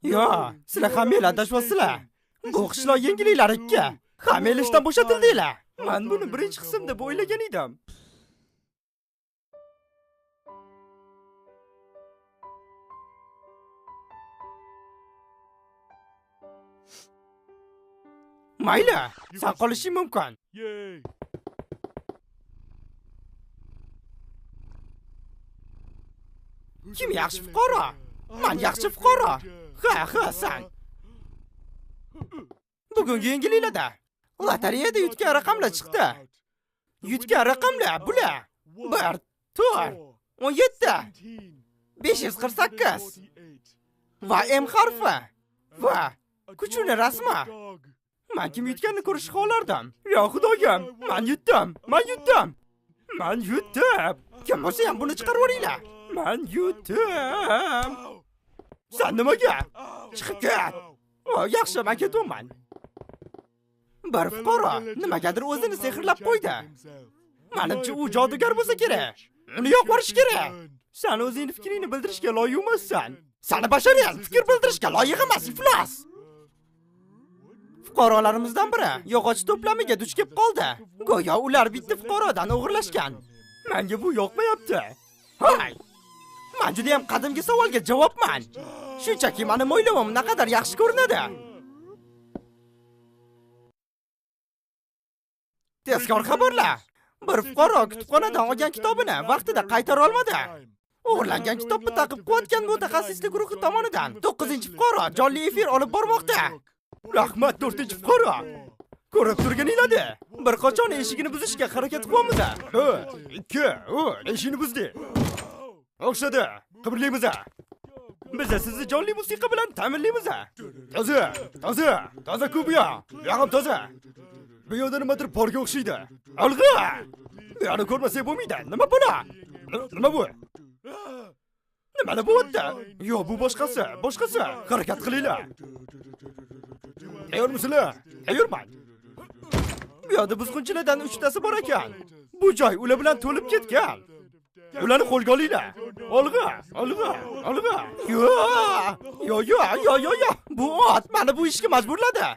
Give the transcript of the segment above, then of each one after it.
Yo, sizlar hammalar adashibsizlar. Bu qishloq yengilliklari ikki. Hammalar ishdan bo'shatildinglar. Men buni birinchi qismda o'ylagan edim. Mayli, sen qolishing mumkin. Kim yaxshi fuqaro? Men yaxshi fuqaro. Ha, sen. Bugungi yengilliklarda lotereyada yutgan raqamlar chiqdi. Yutgan raqamlar bular: 1, 4, 17, 548 va M harfi va kuchli rasmi. Men kim yutganini ko'rish xohlardim. Yo xudoyim, men yutdim. Kim bo'lsa ham buni chiqarib yuboringlar. Men yutdim. Sen nimaga? Chiqib ket. Yaxshi, men ketaman. Bir fuqaro nimagadir o'zini sehrlab qo'ydi. Menimcha u jodugar bo'lsa kerak. Uni yo'q qilish kerak. Sen o'zingning fikringni bildirishga loyiq emassan. Seni bashariyat fikr bildirishga loyiq emas, iflos. Fuqarolarimizdan biri yog'och to'plamiga duch kelib qoldi. Go'yo ular bitta fuqarodan o'g'irlashgan. Menga bu yoqmayapti. Hay! Men juda ham qadimgi savolga javobman. Shunchaki mening o'ylovim naqadar yaxshi ko'rinadi. Tezkor xabarlar. Bir fuqaro kutubxonadan olgan kitobini vaqtida qaytara olmadi. O'g'irlangan kitobni taqib qo'ygan mutaxassislik guruhi tomonidan 9-fuqaro jonli efir olib bormoqda. Rahmat 4-fuqaro. Ko'rib turganingizda, bir qachon eshigini buzishga harakat qilyapmiz. 2, eshigini buzdi. O'xshadi. Qibrlaymiz. Biz sizni jonli musiqa bilan ta'minlaymiz. Toza kubiya. Yog'im toza. Bu yerda nimadir borga o'xshaydi. Olg'a! Buni ko'rmasak bo'lmaydi. Nima bu? Nima bu? Nima bo'lyapti? Yo'q, bu boshqasi. Harakat qilinglar. Tayyormisizlar? Tayyorman. Bu yerda buzg'unchilardan 3tasi bor ekan. Bu joy ular bilan to'lib ketgan. Ularni qo'lga olinglar. Olg'a. Yo. Bu ot meni bu ishga majburladi.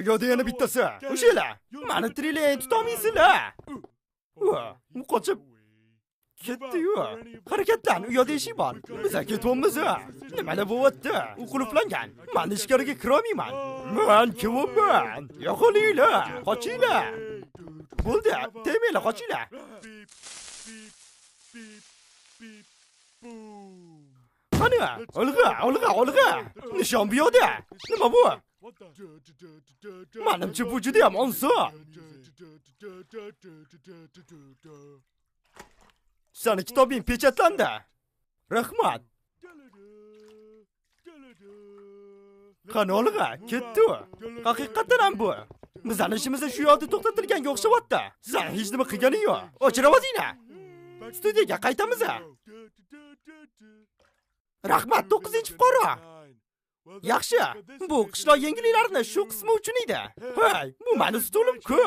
Yo'da yana bittasi. O'shalar. Meni trilay tutolmaysizlar. U qochib ketdi-yu. Harakatlan, u yo'da eshik bor. Biz ketyapmiz. Nimalar bo'lyapti? U qulflangan. Men ichkariga kira olmayman. Men kimman? Yo'qolinglar, qochinglar. Bo'ldi, tegmanglar, qochinglar. Qani, olg'a. Nishon bu yo'da. Nima bu? Menimcha bu juda ham oson. Seni kitobing pechatlandi. Rahmat. Qani olg'a, ketdi. Haqiqatan ham bu. Bizning ishimiz shu yerda to'xtatilganga o'xshabdi. Sen hech nima qilganing yo'q. O'chirib o'zingni. Studiyaga qaytamiz. Rahmat 9-fuqaro. Yaxshi. Bu qishloq yengilliklarini shu qismi uchun edi. Hey, bu meni stulim-ku.